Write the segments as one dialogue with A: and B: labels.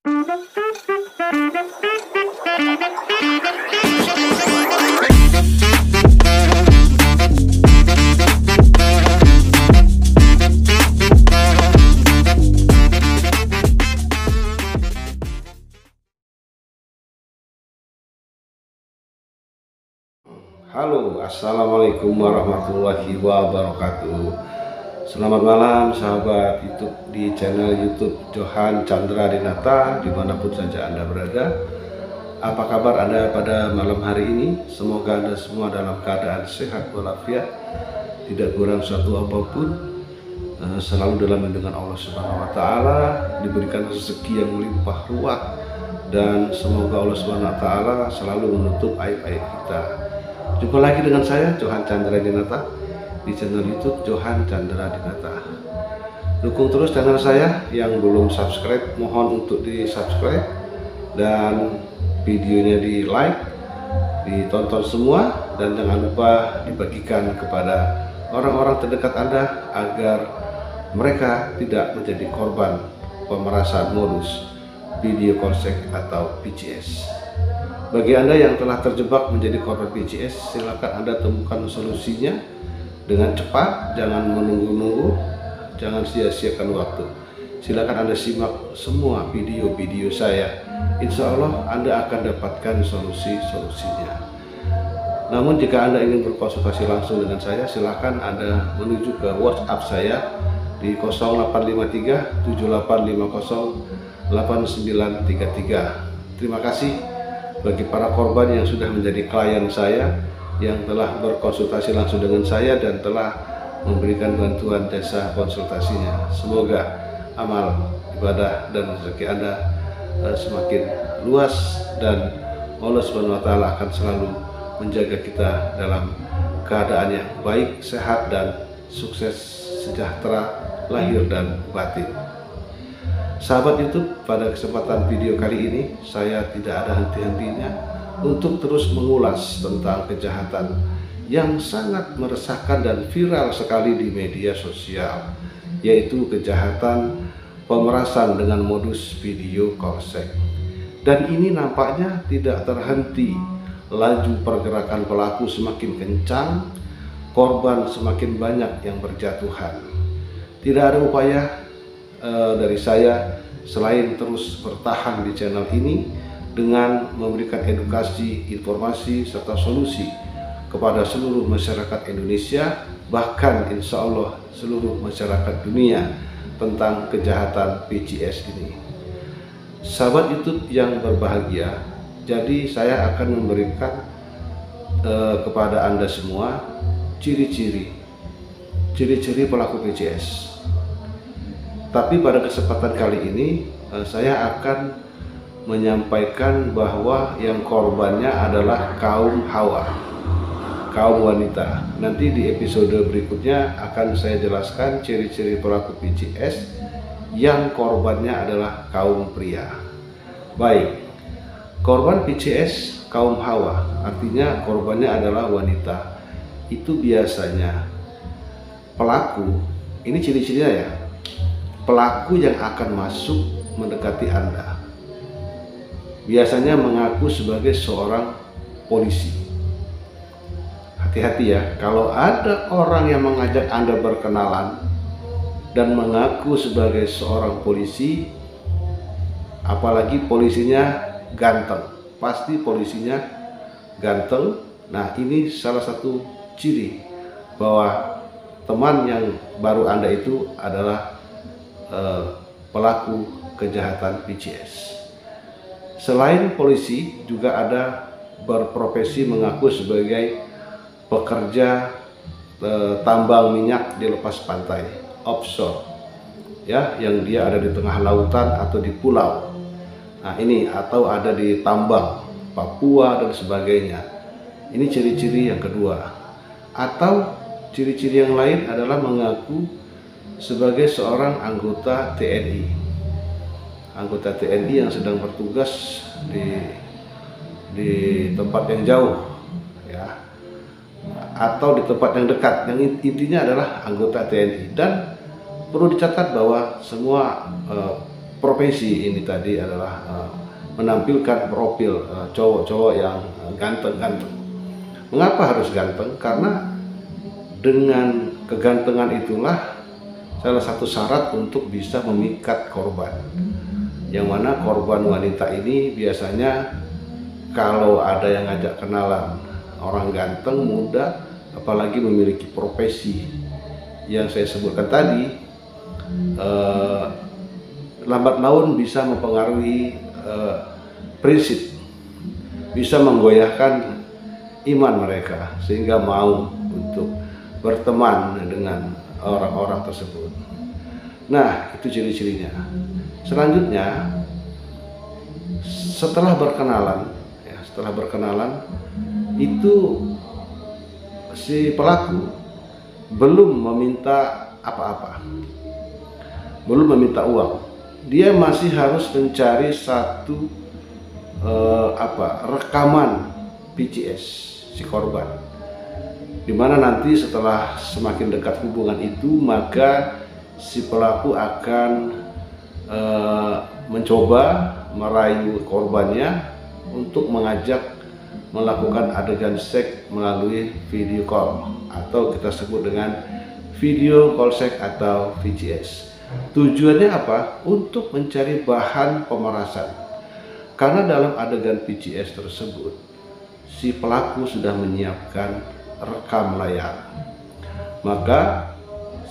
A: Halo, assalamualaikum warahmatullahi wabarakatuh. Selamat malam sahabat YouTube di channel YouTube Johan Chandra Dinata dimanapun saja Anda berada. Apa kabar Anda pada malam hari ini? Semoga Anda semua dalam keadaan sehat walafiat, tidak kurang suatu apapun, selalu dalam lindungan Allah Subhanahu wa Ta'ala, diberikan rezeki yang melimpah ruah, dan semoga Allah Subhanahu wa Ta'ala selalu menutup aib-aib kita. Jumpa lagi dengan saya Johan Chandra Dinata di channel YouTube Johan Chandra Dinata. Dukung terus channel saya, yang belum subscribe mohon untuk di subscribe dan videonya di like, ditonton semua, dan jangan lupa dibagikan kepada orang-orang terdekat Anda agar mereka tidak menjadi korban pemerasan modus video polsek atau PCS. Bagi Anda yang telah terjebak menjadi korban PCS, silakan Anda temukan solusinya dengan cepat, jangan menunggu-nunggu, jangan sia-siakan waktu. Silakan Anda simak semua video-video saya. Insya Allah Anda akan dapatkan solusi-solusinya. Namun jika Anda ingin berkonsultasi langsung dengan saya, silakan Anda menuju ke WhatsApp saya di 0853 7850 8933. Terima kasih bagi para korban yang sudah menjadi klien saya, yang telah berkonsultasi langsung dengan saya dan telah memberikan bantuan jasa konsultasinya. Semoga amal, ibadah, dan rezeki Anda semakin luas, dan Allah Subhanahu wa Ta'ala akan selalu menjaga kita dalam keadaan yang baik, sehat, dan sukses, sejahtera lahir dan batin. Sahabat YouTube, pada kesempatan video kali ini saya tidak ada henti-hentinya untuk terus mengulas tentang kejahatan yang sangat meresahkan dan viral sekali di media sosial, yaitu kejahatan pemerasan dengan modus video polsek. Dan ini nampaknya tidak terhenti, laju pergerakan pelaku semakin kencang, korban semakin banyak yang berjatuhan. Tidak ada upaya dari saya selain terus bertahan di channel ini dengan memberikan edukasi, informasi, serta solusi kepada seluruh masyarakat Indonesia, bahkan insya Allah seluruh masyarakat dunia, tentang kejahatan PCS ini. Sahabat YouTube yang berbahagia, jadi saya akan memberikan kepada Anda semua ciri-ciri pelaku PCS. Tapi pada kesempatan kali ini saya akan menyampaikan bahwa yang korbannya adalah kaum hawa, kaum wanita. Nanti di episode berikutnya akan saya jelaskan ciri-ciri pelaku PCS yang korbannya adalah kaum pria. Baik, korban PCS kaum hawa, artinya korbannya adalah wanita. Itu biasanya pelaku, ini ciri-cirinya ya, pelaku yang akan masuk mendekati Anda biasanya mengaku sebagai seorang polisi. Hati-hati ya, kalau ada orang yang mengajak Anda berkenalan dan mengaku sebagai seorang polisi, apalagi polisinya ganteng, pasti polisinya ganteng. Nah, ini salah satu ciri bahwa teman yang baru Anda itu adalah pelaku kejahatan PCS. Selain polisi, juga ada berprofesi mengaku sebagai pekerja tambang minyak di lepas pantai, offshore, ya, yang dia ada di tengah lautan atau di pulau. Nah ini, atau ada di tambang Papua dan sebagainya. Ini ciri-ciri yang kedua. Atau ciri-ciri yang lain adalah mengaku sebagai seorang anggota TNI, yang sedang bertugas di tempat yang jauh, ya, atau di tempat yang dekat, yang intinya adalah anggota TNI. Dan perlu dicatat bahwa semua profesi ini tadi adalah menampilkan profil cowok-cowok yang ganteng-ganteng. Mengapa harus ganteng? Karena dengan kegantengan itulah salah satu syarat untuk bisa memikat korban. Yang mana korban wanita ini biasanya kalau ada yang ngajak kenalan orang ganteng, muda, apalagi memiliki profesi yang saya sebutkan tadi, lambat laun bisa mempengaruhi prinsip, bisa menggoyahkan iman mereka sehingga mau untuk berteman dengan orang-orang tersebut. Nah, itu ciri-cirinya. Selanjutnya, setelah berkenalan itu si pelaku belum meminta apa-apa, belum meminta uang. Dia masih harus mencari satu rekaman PCS si korban, dimana nanti setelah semakin dekat hubungan itu, maka si pelaku akan mencoba merayu korbannya untuk mengajak melakukan adegan seks melalui video call, atau kita sebut dengan video call seks atau VCS. Tujuannya apa? Untuk mencari bahan pemerasan. Karena dalam adegan VCS tersebut, si pelaku sudah menyiapkan rekam layar. Maka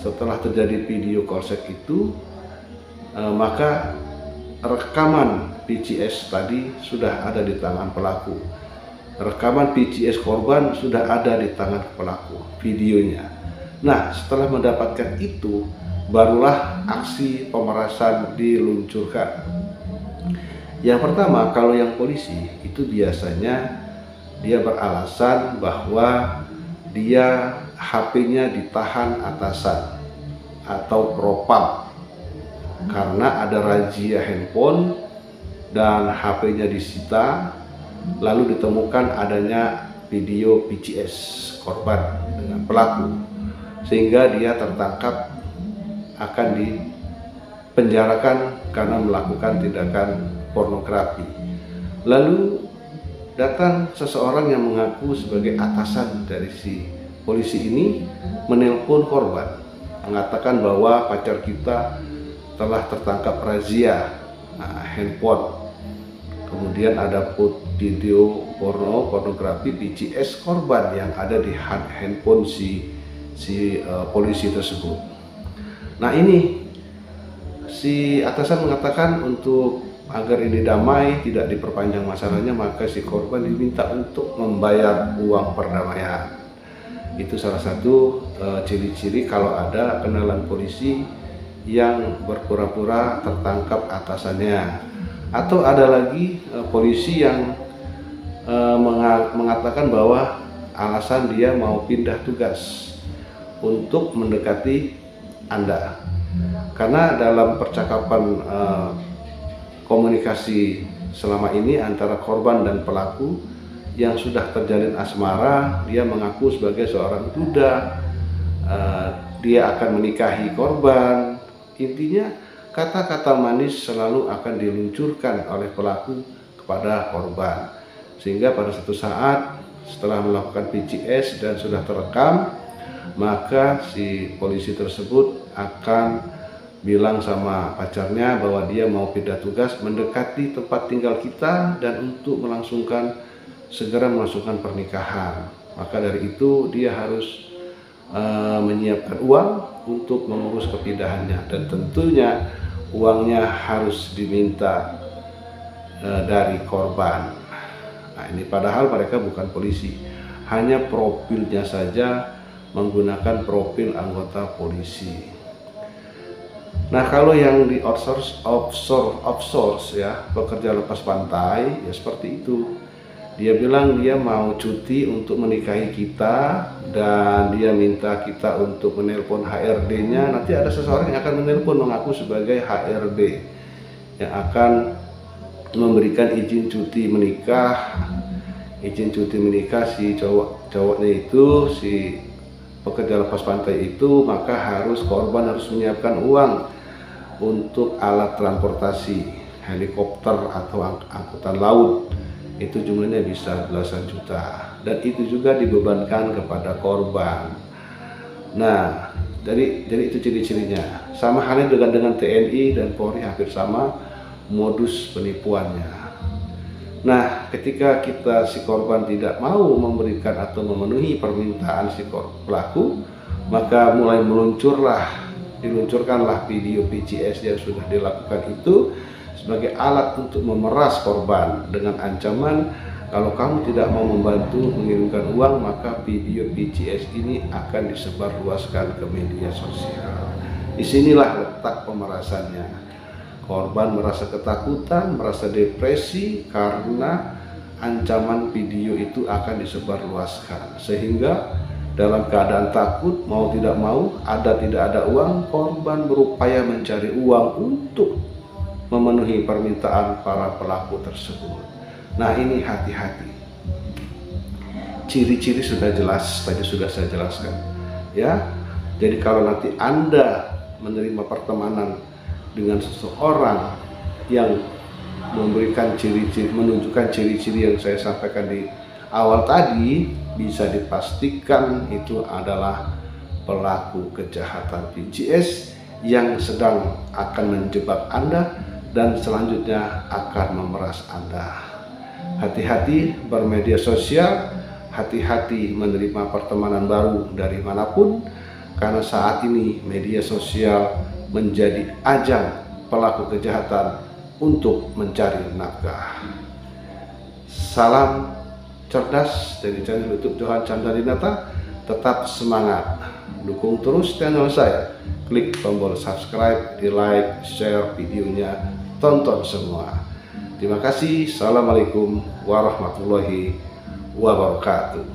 A: setelah terjadi video call seks itu, maka rekaman VCS tadi sudah ada di tangan pelaku. Rekaman VCS korban sudah ada di tangan pelaku, videonya. Nah, setelah mendapatkan itu, barulah aksi pemerasan diluncurkan. Yang pertama, kalau yang polisi itu biasanya dia beralasan bahwa dia HP-nya ditahan atasan atau propam karena ada razia handphone dan HP-nya disita, lalu ditemukan adanya video VCS korban dengan pelaku, sehingga dia tertangkap akan dipenjarakan karena melakukan tindakan pornografi. Lalu datang seseorang yang mengaku sebagai atasan dari si polisi ini, menelpon korban, mengatakan bahwa pacar kita telah tertangkap razia handphone. Kemudian ada video pornografi VCS korban yang ada di handphone si polisi tersebut. Nah, ini si atasan mengatakan untuk agar ini damai, tidak diperpanjang masalahnya, maka si korban diminta untuk membayar uang perdamaian. Itu salah satu ciri-ciri kalau ada kenalan polisi yang berpura-pura tertangkap atasannya. Atau ada lagi polisi yang mengatakan bahwa alasan dia mau pindah tugas untuk mendekati Anda. Karena dalam percakapan komunikasi selama ini antara korban dan pelaku yang sudah terjalin asmara, dia mengaku sebagai seorang duda, dia akan menikahi korban. Intinya kata-kata manis selalu akan diluncurkan oleh pelaku kepada korban, sehingga pada suatu saat setelah melakukan PCS dan sudah terekam, maka si polisi tersebut akan bilang sama pacarnya bahwa dia mau pindah tugas mendekati tempat tinggal kita dan untuk segera melangsungkan pernikahan. Maka dari itu dia harus menyiapkan uang untuk mengurus kepindahannya, dan tentunya uangnya harus diminta dari korban. Nah, ini padahal mereka bukan polisi, hanya profilnya saja menggunakan profil anggota polisi. Nah, kalau yang di outsource ya, pekerja lepas pantai ya seperti itu. Dia bilang dia mau cuti untuk menikahi kita dan dia minta kita untuk menelpon HRD-nya. Nanti ada seseorang yang akan menelpon mengaku sebagai HRD yang akan memberikan izin cuti menikah. Izin cuti menikah si cowoknya itu, si pekerja lepas pantai itu, maka korban harus menyiapkan uang untuk alat transportasi helikopter atau angkutan laut, itu jumlahnya bisa belasan juta, dan itu juga dibebankan kepada korban. Nah, jadi itu ciri-cirinya. Sama halnya dengan TNI dan Polri, hampir sama modus penipuannya. Nah, ketika si korban tidak mau memberikan atau memenuhi permintaan si pelaku, maka mulai diluncurkanlah video PCS yang sudah dilakukan itu sebagai alat untuk memeras korban dengan ancaman, kalau kamu tidak mau membantu mengirimkan uang, maka video PCS ini akan disebarluaskan ke media sosial. Disinilah letak pemerasannya. Korban merasa ketakutan, merasa depresi karena ancaman video itu akan disebarluaskan, sehingga dalam keadaan takut, mau tidak mau, tidak ada uang, korban berupaya mencari uang untuk memenuhi permintaan para pelaku tersebut. Nah, ini hati-hati. Ciri-ciri sudah jelas, tadi sudah saya jelaskan, ya. Jadi kalau nanti Anda menerima pertemanan dengan seseorang yang menunjukkan ciri-ciri yang saya sampaikan di awal tadi, bisa dipastikan itu adalah pelaku kejahatan PCS yang sedang akan menjebak Anda dan selanjutnya akan memeras Anda. Hati-hati bermedia sosial, hati-hati menerima pertemanan baru dari manapun, karena saat ini media sosial menjadi ajang pelaku kejahatan untuk mencari nafkah. Salam cerdas dari channel YouTube Johan Chandra Dinata. Tetap semangat, dukung terus channel saya, klik tombol subscribe, di like, share videonya, tonton semua. Terima kasih. Assalamualaikum warahmatullahi wabarakatuh.